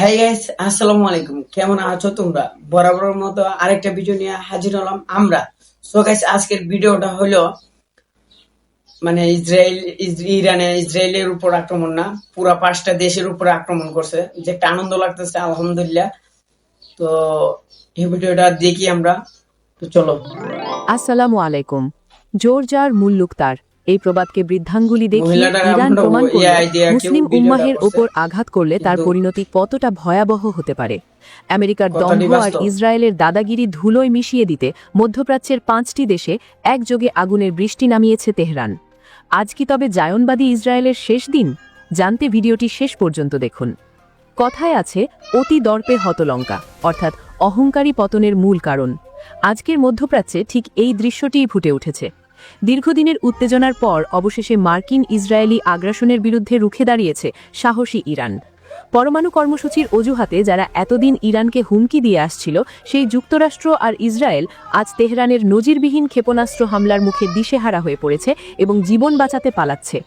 হ্যাঁ গাইস, আসসালামু আলাইকুম। কেমন আছো তোমরা? বরাবরের মতো আরেকটা ভিডিও নিয়ে হাজির হলাম আমরা। সো গাইস, আজকের ভিডিওটা হলো মানে ইসরায়েলের উপর আক্রমণ না, পুরা 5টা দেশের উপর আক্রমণ করছে, যে একটা আনন্দ লাগতেছে আলহামদুলিল্লাহ। তো এই ভিডিওটা দেখি আমরা। তো চলো। আসসালামু আলাইকুম। জোর যার মুল্লুক তার, এই প্রবাদকে বৃদ্ধাঙ্গুলি দেখিয়ে মহিলাটার ইরান আমরা প্রমাণ করল এআই দিয়ে কেউ মুসলিম ভিডিওটা উম্মাহের করছে, ওপর আঘাত করলে তার কিন্তু পরিণতি কতটা ভয়াবহ হতে পারে। আমেরিকার কথাটি দম্ভ আর বাস্তব। ইসরায়েলের দাদাগিরি ধুলোয় মিশিয়ে দিতে মধ্যপ্রাচ্যের 5টি দেশে একযোগে আগুনের বৃষ্টি নামিয়েছে তেহরান। আজ কি তবে জায়নবাদী ইসরায়েলের শেষ দিন? জানতে ভিডিওটি শেষ পর্যন্ত দেখুন। কথায় আছে, অতি দর্পে হতলঙ্কা, অর্থাৎ অহংকারী পতনের মূল কারণ। আজকের মধ্যপ্রাচ্যে ঠিক এই দৃশ্যটিই ফুটে উঠেছে। দীর্ঘদিনের উত্তেজনার পর অবশেষে মার্কিন ইসরায়েলি আগ্রাসনের বিরুদ্ধে রুখে দাঁড়িয়েছে সাহসী ইরান। পরমাণু কর্মসূচির অজুহাতে যারা এতদিন ইরানকে হুমকি দিয়ে আসছিল, সেই যুক্তরাষ্ট্র আর ইসরায়েল আজ তেহরানের নজিরবিহীন ক্ষেপণাস্ত্র হামলার মুখে দিশেহারা হয়ে পড়েছে এবং জীবন বাঁচাতে পালাচ্ছে।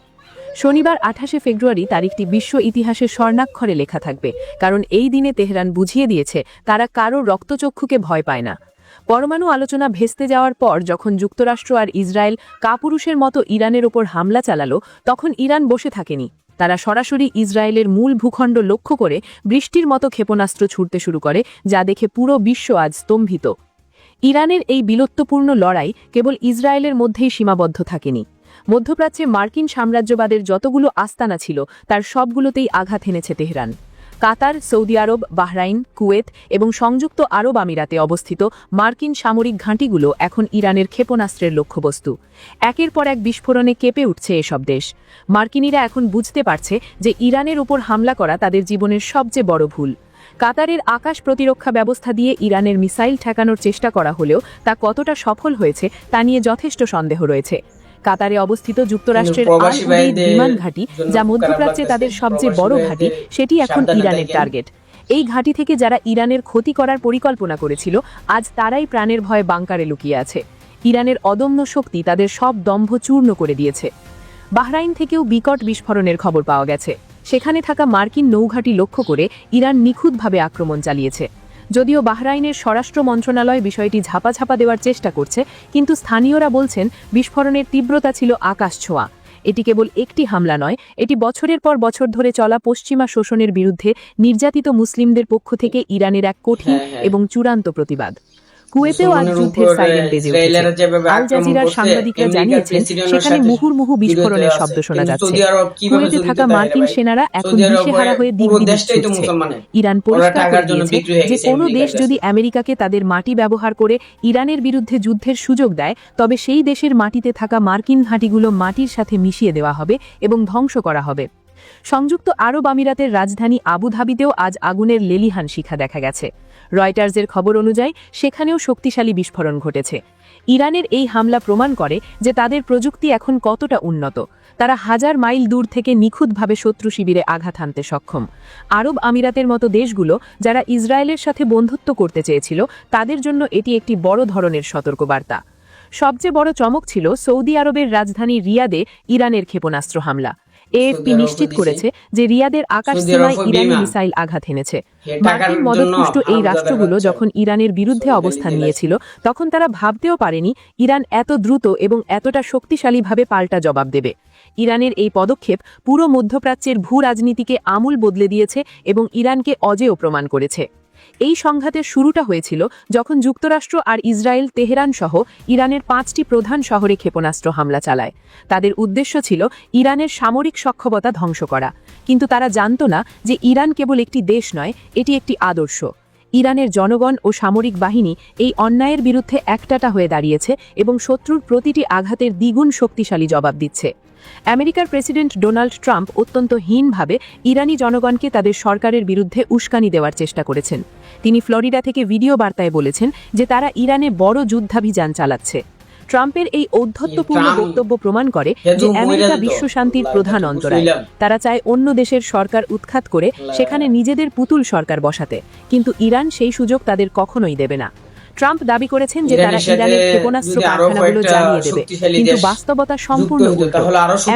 শনিবার 28শে ফেব্রুয়ারি তারিখটি বিশ্ব ইতিহাসে স্বর্ণাক্ষরে লেখা থাকবে, কারণ এই দিনে তেহরান বুঝিয়ে দিয়েছে তারা কারো রক্তচক্ষুকে ভয় পায় না। পরমাণু আলোচনা ভেস্তে যাওয়ার পর যখন যুক্তরাষ্ট্র আর ইসরায়েল কাপুরুষের মতো ইরানের ওপর হামলা চালালো, তখন ইরান বসে থাকেনি। তারা সরাসরি ইসরায়েলের মূল ভূখণ্ড লক্ষ্য করে বৃষ্টির মতো ক্ষেপণাস্ত্র ছুড়তে শুরু করে, যা দেখে পুরো বিশ্ব আজ স্তম্ভিত। ইরানের এই বীরত্বপূর্ণ লড়াই কেবল ইসরায়েলের মধ্যেই সীমাবদ্ধ থাকেনি। মধ্যপ্রাচ্যে মার্কিন সাম্রাজ্যবাদের যতগুলো আস্তানা ছিল, তার সবগুলোতেই আঘাত এনেছে তেহরান। কাতার, সৌদি আরব, বাহরাইন, কুয়েত এবং সংযুক্ত আরব আমিরাতে অবস্থিত মার্কিন সামরিক ঘাঁটিগুলো এখন ইরানের ক্ষেপণাস্ত্রের লক্ষ্যবস্তু। একের পর এক বিস্ফোরণে কেঁপে উঠছে এসব দেশ। মার্কিনিরা এখন বুঝতে পারছে যে ইরানের উপর হামলা করা তাদের জীবনের সবচেয়ে বড় ভুল। কাতারের আকাশ প্রতিরক্ষা ব্যবস্থা দিয়ে ইরানের মিসাইল ঠেকানোর চেষ্টা করা হলেও তা কতটা সফল হয়েছে তা নিয়ে যথেষ্ট সন্দেহ রয়েছে। কাতারে অবস্থিত যুক্তরাষ্ট্রের আল-উদেইদ বিমান ঘাঁটি, যা মধ্যপ্রাচ্যে তাদের সবচেয়ে বড় ঘাঁটি, সেটি এখন ইরানের টার্গেট। এই ঘাঁটি থেকে যারা ইরানের ক্ষতি করার পরিকল্পনা করেছিল, আজ তারাই প্রাণের ভয়ে বাংকারে লুকিয়ে আছে। ইরানের অদম্য শক্তি তাদের সব দম্ভ চূর্ণ করে দিয়েছে। বাহরাইন থেকেও বিকট বিস্ফোরণের খবর পাওয়া গেছে। সেখানে থাকা মার্কিন নৌঘাঁটি লক্ষ্য করে ইরান নিখুঁতভাবে আক্রমণ চালিয়েছে। যদিও বাহরাইনের স্বরাষ্ট্র মন্ত্রণালয় বিষয়টি ঝাপা দেওয়ার চেষ্টা করছে, কিন্তু স্থানীয়রা বলছেন বিস্ফোরণের তীব্রতা ছিল আকাশ ছোঁয়া। এটি কেবল একটি হামলা নয়, এটি বছরের পর বছর ধরে চলা পশ্চিমা শোষণের বিরুদ্ধে নির্যাতিত মুসলিমদের পক্ষ থেকে ইরানের এক কঠিন এবং চূড়ান্ত প্রতিবাদ। কুয়েতেও আজ যুদ্ধের সাইরেন বেজে উঠেছে। আল জাজিরার সাংবাদিকরা জানিয়েছেন সেখানে মুহুর্মুহু বিস্ফোরণের শব্দ শোনা যাচ্ছে। কুয়েতে থাকা মার্কিন সেনারা এখন দিশেহারা হয়ে দিকবিদিক ছুটছে। ইরান পরিষ্কার করে দিয়েছে যে কোনো দেশ যদি আমেরিকাকে তাদের মাটি ব্যবহার করে ইরানের বিরুদ্ধে যুদ্ধের সুযোগ দেয়, তবে সেই দেশের মাটিতে থাকা মার্কিন ঘাঁটিগুলো মাটির সাথে মিশিয়ে দেওয়া হবে এবং ধ্বংস করা হবে। সংযুক্ত আরব আমিরাতের রাজধানী আবুধাবিতেও আজ আগুনের লেলিহান শিখা দেখা গেছে। রয়টার্সের খবর অনুযায়ী সেখানেও শক্তিশালী বিস্ফোরণ ঘটেছে। ইরানের এই হামলা প্রমাণ করে যে তাদের প্রযুক্তি এখন কতটা উন্নত। তারা হাজার মাইল দূর থেকে নিখুঁতভাবে শত্রু শিবিরে আঘাত হানতে সক্ষম। আরব আমিরাতের মতো দেশগুলো যারা ইসরায়েলের সাথে বন্ধুত্ব করতে চেয়েছিল, তাদের জন্য এটি একটি বড় ধরনের সতর্কবার্তা। সবচেয়ে বড় চমক ছিল সৌদি আরবের রাজধানী রিয়াদে ইরানের ক্ষেপণাস্ত্র হামলা। এএফপি নিশ্চিত করেছে যে রিয়াদের আকাশ সীমায় ইরানি মিসাইল আঘাত এনেছে। মার্কিন মদতপুষ্ট এই রাষ্ট্রগুলো যখন ইরানের বিরুদ্ধে অবস্থান নিয়েছিল, তখন তারা ভাবতেও পারেনি ইরান এত দ্রুত এবং এতটা শক্তিশালীভাবে পাল্টা জবাব দেবে। ইরানের এই পদক্ষেপ পুরো মধ্যপ্রাচ্যের ভূ রাজনীতিকে আমূল বদলে দিয়েছে এবং ইরানকে অজেয় প্রমাণ করেছে। এই সংঘাতের শুরুটা হয়েছিল যখন যুক্তরাষ্ট্র আর ইসরায়েল তেহরান সহ ইরানের 5টি প্রধান শহরে ক্ষেপণাস্ত্র হামলা চালায়। তাদের উদ্দেশ্য ছিল ইরানের সামরিক সক্ষমতা ধ্বংস করা, কিন্তু তারা জানত না যে ইরান কেবল একটি দেশ নয়, এটি একটি আদর্শ। ইরানের জনগণ ও সামরিক বাহিনী এই অন্যায়ের বিরুদ্ধে একটাটা হয়ে দাঁড়িয়েছে এবং শত্রুর প্রতিটি আঘাতের দ্বিগুণ শক্তিশালী জবাব দিচ্ছে। আমেরিকার প্রেসিডেন্ট ডোনাল্ড ট্রাম্প অত্যন্ত হীনভাবে ইরানি জনগণকে তাদের সরকারের বিরুদ্ধে উস্কানি দেওয়ার চেষ্টা করেছেন। তিনি ফ্লোরিডা থেকে ভিডিও বার্তায় বলেছেন যে তারা ইরানে বড় যুদ্ধাভিযান চালাচ্ছে। ট্রাম্পের এই ঔদ্ধত্যপূর্ণ বক্তব্য প্রমাণ করে যে আমেরিকা বিশ্বশান্তির প্রধান অন্তরায়। তারা চায় অন্য দেশের সরকার উৎখাত করে সেখানে নিজেদের পুতুল সরকার বসাতে, কিন্তু ইরান সেই সুযোগ তাদের কখনোই দেবে না। ট্রাম্প দাবি করেছেন যে তারা ইরানের ক্ষেপণাস্ত্র কারখানাগুলো জ্বালিয়ে দেবে, কিন্তু বাস্তবতা সম্পূর্ণ উল্টো।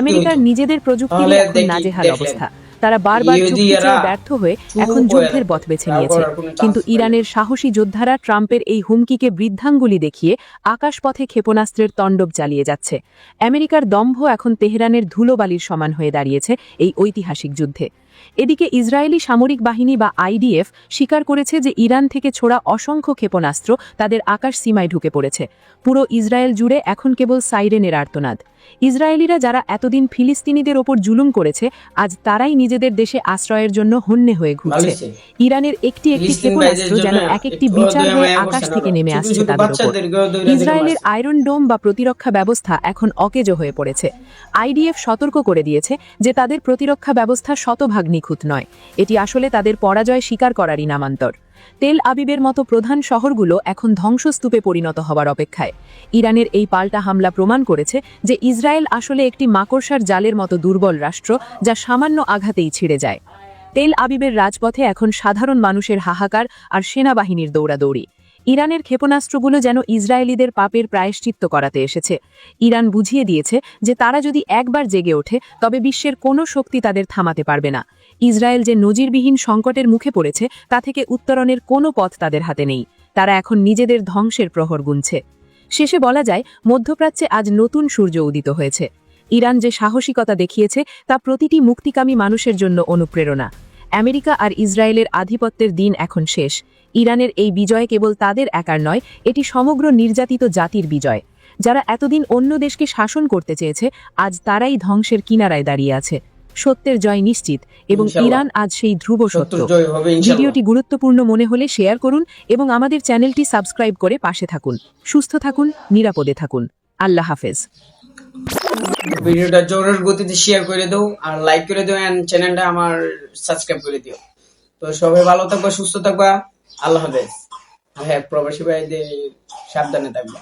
আমেরিকার নিজেদের প্রযুক্তি এখন নাজেহাল অবস্থা। তারা বারবার চুক্তি ইহুদিরা চেয়ে ব্যর্থ হয়ে এখন চুপ যুদ্ধের করে পথ বেছে রাখে। নিয়েছে, তারপর আর কোনো কিন্তু chance পায় না। ইরানের সাহসী যোদ্ধারা ট্রাম্পের এই হুমকিকে বৃদ্ধাঙ্গুলি দেখিয়ে আকাশপথে ক্ষেপণাস্ত্রের তাণ্ডব চালিয়ে যাচ্ছে। আমেরিকার দম্ভ এখন তেহরানের ধুলোবালির সমান হয়ে দাঁড়িয়েছে এই ঐতিহাসিক যুদ্ধে। এদিকে ইসরায়েলি সামরিক বাহিনী বা আইডিএফ স্বীকার করেছে যে ইরান থেকে ছোড়া অসংখ্য ক্ষেপণাস্ত্র তাদের আকাশ সীমায় ঢুকে পড়েছে। পুরো ইসরায়েল জুড়ে এখন কেবল সাইরেনের আর্তনাদ। ইসরায়েলিরা যারা এতদিন ফিলিস্তিনিদের ওপর জুলুম করেছে, আজ তারাই নিজেদের দেশে আশ্রয়ের জন্য হন্যে হয়ে ঘুরছে। ভালোইছে। ইরানের একটি একটি ফিলিস্তিন ক্ষেপণাস্ত্র ভাইদের যেন জন্য এক একটি একটু বিচার দয়া হয়ে মায়া আকাশ করছেন থেকে ওরা। নেমে ছোট আসছে ছোট তাদের উপর। বাচ্চাদেরকেও দৌড়া দৌড়া ইসরায়েলের মারছে। আয়রন ডোম বা প্রতিরক্ষা ব্যবস্থা এখন অকেজো হয়ে পড়েছে। আইডিএফ সতর্ক করে দিয়েছে যে তাদের প্রতিরক্ষা ব্যবস্থা শতভাগ নিখুঁত নয়, এটি আসলে তাদের পরাজয় স্বীকার করারই নামান্তর। তেল আবিবের মতো প্রধান শহরগুলো এখন ধ্বংসস্তূপে পরিণত হবার অপেক্ষায়। ইরানের এই পাল্টা হামলা প্রমাণ করেছে যে ইসরায়েল আসলে একটি মাকড়সার জালের মতো দুর্বল রাষ্ট্র, যা সামান্য আঘাতেই ছিঁড়ে যায়। তেল আবিবের রাজপথে এখন সাধারণ মানুষের হাহাকার আর সেনাবাহিনীর দৌড়াদৌড়ি। ইরানের ক্ষেপণাস্ত্রগুলো যেন ইসরায়েলিদের পাপের প্রায়শ্চিত্ত করাতে এসেছে। ইরান বুঝিয়ে দিয়েছে যে তারা যদি একবার জেগে ওঠে তবে বিশ্বের কোনো শক্তি তাদের থামাতে পারবে না। ইসরায়েল যে নজিরবিহীন সংকটের মুখে পড়েছে তা থেকে উত্তরণের কোনো পথ তাদের হাতে নেই। তারা এখন নিজেদের ধ্বংসের প্রহর গুনছে। শেষে বলা যায়, মধ্যপ্রাচ্যে আজ নতুন সূর্য উদিত হয়েছে। ইরান যে সাহসিকতা দেখিয়েছে তা প্রতিটি মুক্তিকামী মানুষের জন্য অনুপ্রেরণা। আমেরিকা আর ইসরায়েলের আধিপত্যের দিন এখন শেষ। ইরানের এই বিজয় কেবল তাদের একার নয়, এটি সমগ্র নির্যাতিত জাতির বিজয়। যারা এতদিন অন্য দেশকে শাসন করতে চেয়েছে, আজ তারাই ধ্বংসের কিনারায় দাঁড়িয়ে আছে। সত্যের জয় নিশ্চিত, এবং ইনশাআল্লাহ। ইরান আজ সেই ধ্রুব সত্য। সত্যের জয় হবে ইনশাআল্লাহ। ভিডিওটি গুরুত্বপূর্ণ মনে হলে শেয়ার করুন এবং আমাদের চ্যানেলটি সাবস্ক্রাইব করে পাশে থাকুন। সুস্থ থাকুন, নিরাপদে থাকুন। আল্লাহ হাফেজ। ভিডিওটা জোরের গতিতে শেয়ার করে দাও আর লাইক করে দাও এন্ড চ্যানেলটা আমার সাবস্ক্রাইব করে দিও। তো সবাই ভালো থাকবা, সুস্থ থাকবা। আল্লাহ হাফেজ। হ্যাঁ, প্রবাসী ভাইদের সাবধানে থাকবা।